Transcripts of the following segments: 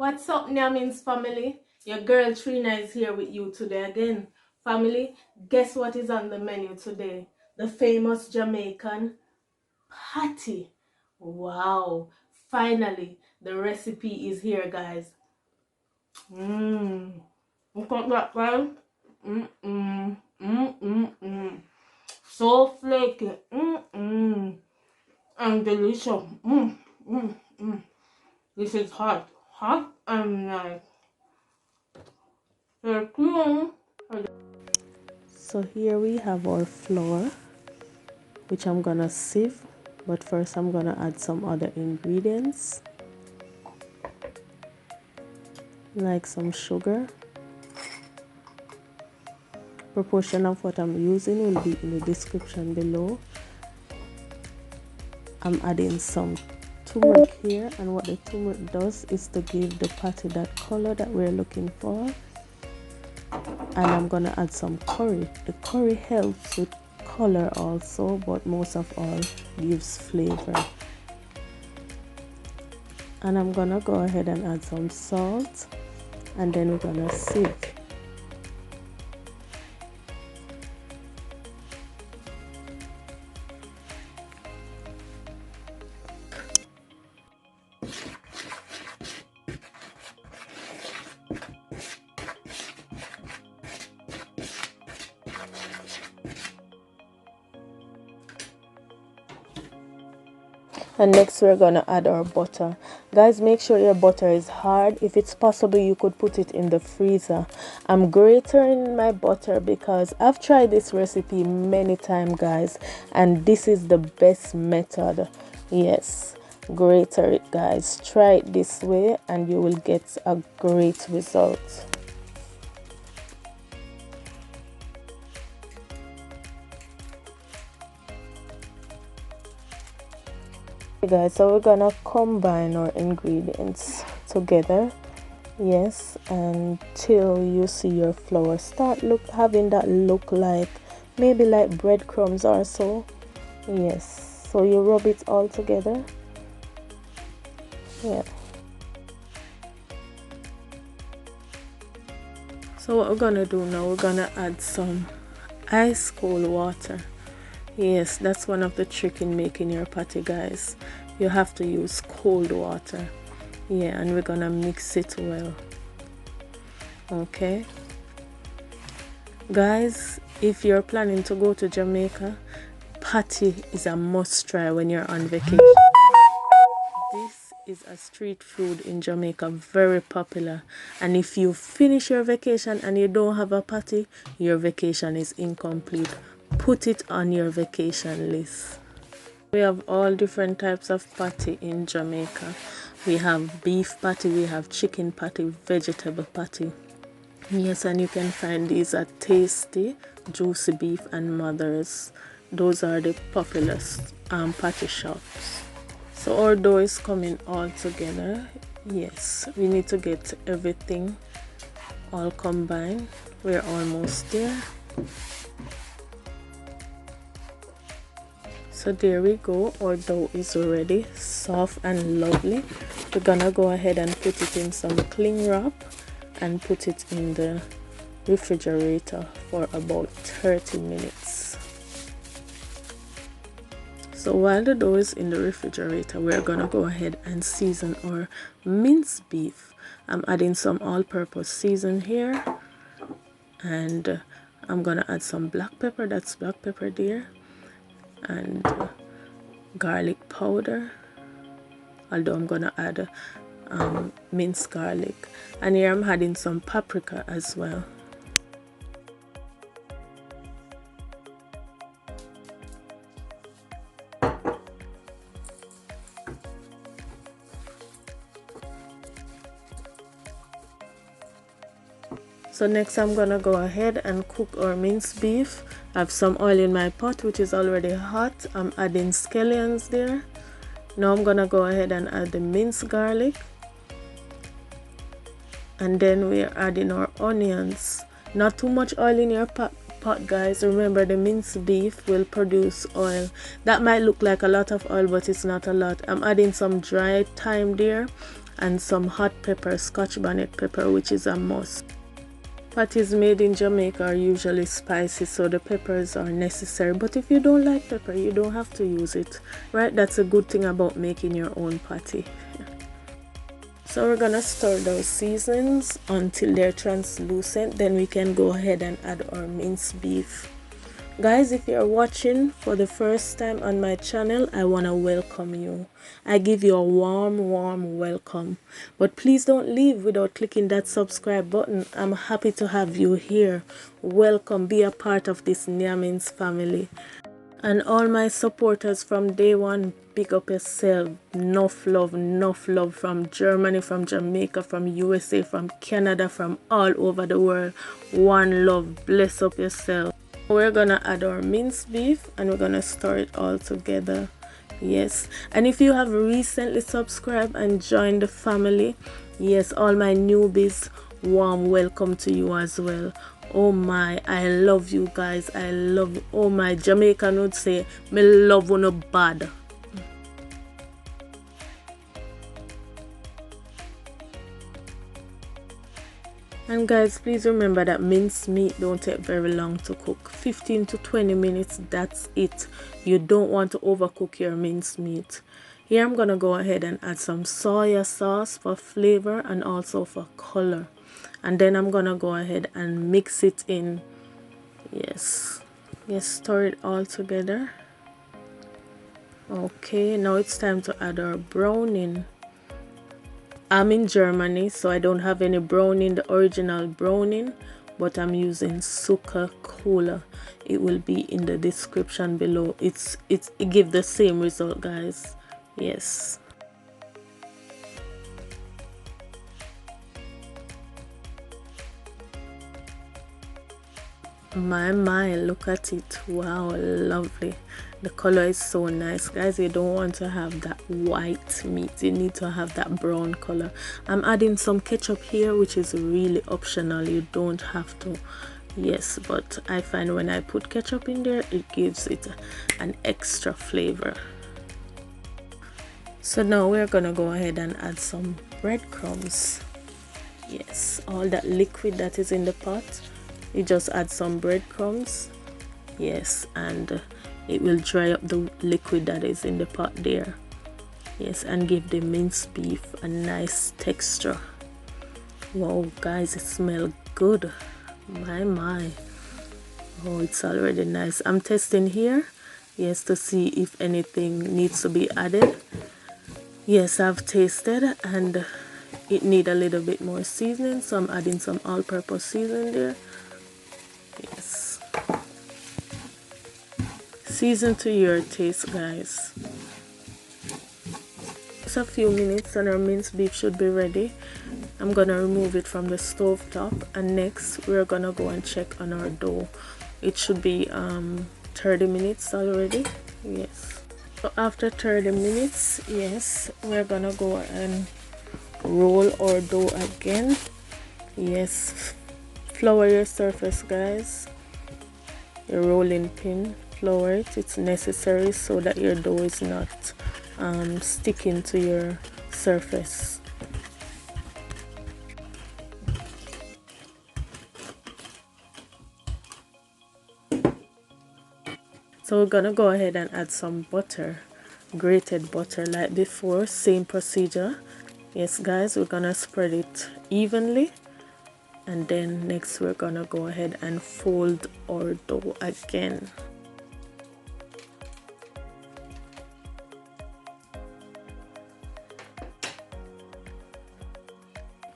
What's up, Nyamins family? Your girl Trina is here with you today again. Family, guess what is on the menu today? The famous Jamaican patty. Wow, finally, the recipe is here, guys. Look at that, guys. So flaky. And delicious. This is hot and nice. So here we have our flour, which I'm gonna sieve, but first I'm gonna add some other ingredients like some sugar. Proportion of what I'm using will be in the description below. I'm adding some turmeric here, and what the turmeric does is to give the patty that color that we're looking for. And I'm gonna add some curry. The curry helps with color also, but most of all gives flavor. And I'm gonna go ahead and add some salt, and then we're gonna sieve. And next we're gonna add our butter. Guys, make sure your butter is hard. If it's possible, you could put it in the freezer. I'm grating my butter because I've tried this recipe many times, guys, and this is the best method. Yes, grater it, guys. Try it this way and you will get a great result. Guys, so we're gonna combine our ingredients together, yes, until you see your flour start having that look like maybe like breadcrumbs or so. Yes, so you rub it all together. Yeah, so what we're gonna do now, we're gonna add some ice cold water. Yes, that's one of the trick in making your patty, guys. You have to use cold water. Yeah, and we're gonna mix it well. Okay, guys, if you're planning to go to Jamaica, patty is a must try when you're on vacation. This is a street food in Jamaica, very popular, and if you finish your vacation and you don't have a patty, your vacation is incomplete. Put it on your vacation list. We have all different types of patty in Jamaica. We have beef patty, we have chicken patty, vegetable patty. Yes, and you can find these at Tasty, Juicy Beef, and Mother's. Those are the popular patty shops. So our dough is coming all together. Yes, we need to get everything all combined. We're almost there. So there we go, our dough is ready, soft and lovely. We're gonna go ahead and put it in some cling wrap and put it in the refrigerator for about 30 minutes. So while the dough is in the refrigerator, we're gonna go ahead and season our minced beef. I'm adding some all-purpose season here, and I'm gonna add some black pepper, that's black pepper there, and garlic powder, although I'm gonna add minced garlic, and here I'm adding some paprika as well. So next I'm gonna go ahead and cook our minced beef. I have some oil in my pot which is already hot. I'm adding scallions there. Now I'm gonna go ahead and add the minced garlic, and then we're adding our onions. Not too much oil in your pot, guys. Remember, the minced beef will produce oil. That might look like a lot of oil, but it's not a lot. I'm adding some dried thyme there, and some hot pepper, scotch bonnet pepper, which is a must. Patties made in Jamaica are usually spicy, so the peppers are necessary, but if you don't like pepper, you don't have to use it, right? That's a good thing about making your own patty. So we're gonna stir those seasonings until they're translucent, then we can go ahead and add our minced beef. Guys, if you're watching for the first time on my channel, I want to welcome you. I give you a warm welcome. But please don't leave without clicking that subscribe button. I'm happy to have you here. Welcome, be a part of this Nyamins family. And all my supporters from day one, big up yourself. Enough love from Germany, from Jamaica, from USA, from Canada, from all over the world. One love, bless up yourself. We're gonna add our minced beef and we're gonna stir it all together. Yes, and if you have recently subscribed and joined the family, yes, all my newbies, warm welcome to you as well. Oh my, I love you guys. I love you. Oh my, Jamaican would say, me love you no bad. And guys, please remember that minced meat don't take very long to cook. 15 to 20 minutes, that's it. You don't want to overcook your minced meat. Here I'm gonna go ahead and add some soya sauce for flavor and also for color. And then I'm gonna go ahead and mix it in. Yes, stir it all together. Okay, now it's time to add our browning. I'm in Germany, so I don't have any browning, the original browning, but I'm using zucker cooler. It will be in the description below. It gives the same result, guys. Yes. My, look at it. Wow, lovely. The color is so nice, guys. You don't want to have that white meat, you need to have that brown color. I'm adding some ketchup here, which is really optional. You don't have to. Yes, but I find when I put ketchup in there, it gives it an extra flavor. So now we're gonna go ahead and add some breadcrumbs. Yes, all that liquid that is in the pot, you just add some breadcrumbs. Yes, and it will dry up the liquid that is in the pot there. Yes, and give the minced beef a nice texture. Wow, guys, it smells good. My. Oh, it's already nice. I'm testing here, yes, to see if anything needs to be added. Yes, I've tasted and it needs a little bit more seasoning, so I'm adding some all-purpose seasoning there. Yes, season to your taste, guys. Just a few minutes and our minced beef should be ready. I'm gonna remove it from the stove top, and next we're gonna go and check on our dough. It should be 30 minutes already. Yes, so after 30 minutes, yes, we're gonna go and roll our dough again. Yes, flour your surface, guys. Your rolling pin, flour it. It's necessary so that your dough is not sticking to your surface. So we're gonna go ahead and add some butter, grated butter like before, same procedure. Yes, guys, we're gonna spread it evenly. And then next we're gonna go ahead and fold our dough again.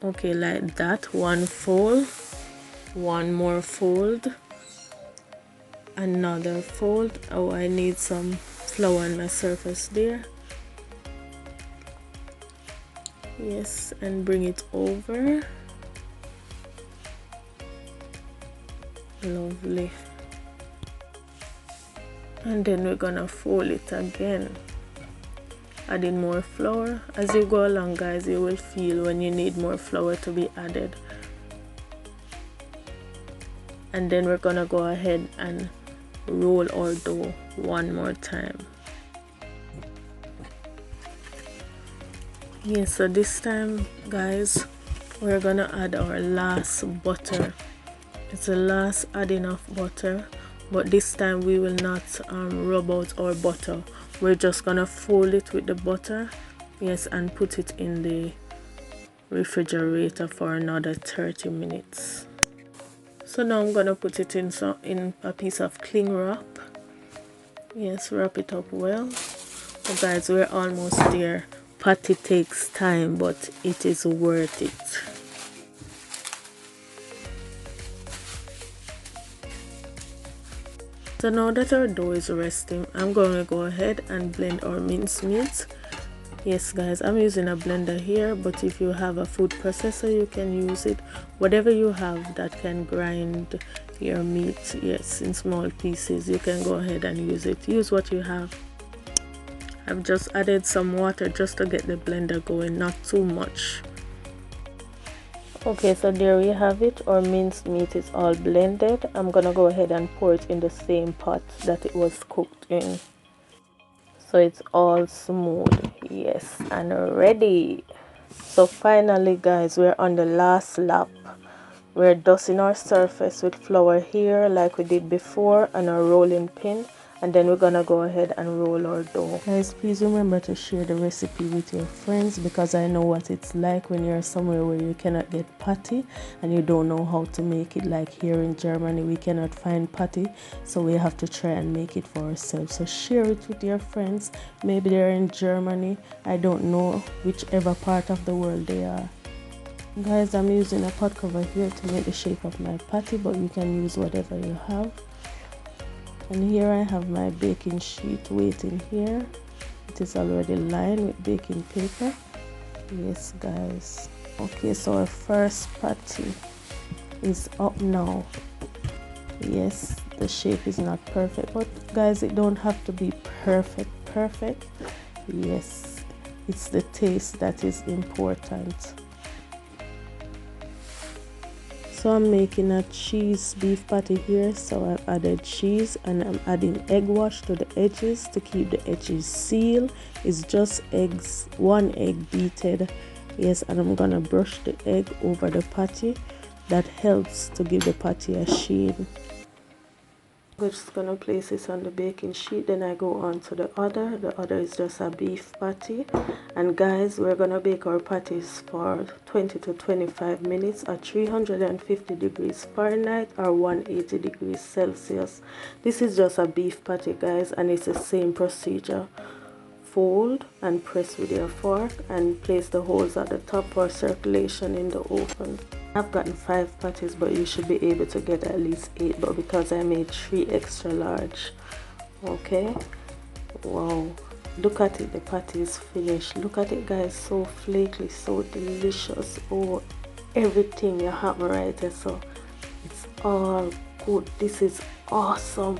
Okay, like that. One fold, one more fold, another fold. Oh, I need some flour on my surface there. Yes, and bring it over. Lovely. And then we're gonna fold it again, adding more flour. As you go along, guys, you will feel when you need more flour to be added. And then we're gonna go ahead and roll our dough one more time. Yeah, so this time guys, we're gonna add our last butter. It's the last adding of butter, but this time we will not rub out our butter. We're just gonna fold it with the butter, yes, and put it in the refrigerator for another 30 minutes. So now I'm gonna put it in a piece of cling wrap. Yes, wrap it up well. So guys, we're almost there. Patty takes time, but it is worth it. So now that our dough is resting, I'm going to go ahead and blend our minced meat. Yes guys, I'm using a blender here, but if you have a food processor, you can use it. Whatever you have that can grind your meat, yes, in small pieces, you can go ahead and use it. Use what you have. I've just added some water just to get the blender going, not too much. Okay, so there we have it. Our minced meat is all blended. I'm gonna go ahead and pour it in the same pot that it was cooked in, so it's all smooth. Yes, and ready. So finally guys, we're on the last lap. We're dusting our surface with flour here like we did before and a rolling pin, and then we're gonna go ahead and roll our dough. Guys, please remember to share the recipe with your friends, because I know what it's like when you're somewhere where you cannot get patty and you don't know how to make it. Like here in Germany, we cannot find patty, so we have to try and make it for ourselves. So share it with your friends. Maybe they're in Germany, I don't know, whichever part of the world they are. Guys, I'm using a pot cover here to make the shape of my patty, but you can use whatever you have. And here I have my baking sheet waiting here. It is already lined with baking paper. Yes guys. Okay, so our first patty is up now. Yes, the shape is not perfect, but guys, it don't have to be perfect. Yes, it's the taste that is important. So I'm making a cheese beef patty here, so I've added cheese and I'm adding egg wash to the edges to keep the edges sealed. It's just eggs, one egg beaten. Yes, and I'm gonna brush the egg over the patty. That helps to give the patty a sheen. I'm just gonna place this on the baking sheet, then I go on to the other is just a beef patty. And guys, we're gonna bake our patties for 20 to 25 minutes at 350 degrees Fahrenheit or 180 degrees Celsius. This is just a beef patty guys, and it's the same procedure. Fold and press with your fork and place the holes at the top for circulation in the oven. I've gotten 5 patties, but you should be able to get at least 8, but because I made 3 extra large. Okay, wow, look at it, the patty is finished. Look at it guys, so flaky, so delicious. Oh, everything you have right there, so it's all good. This is awesome.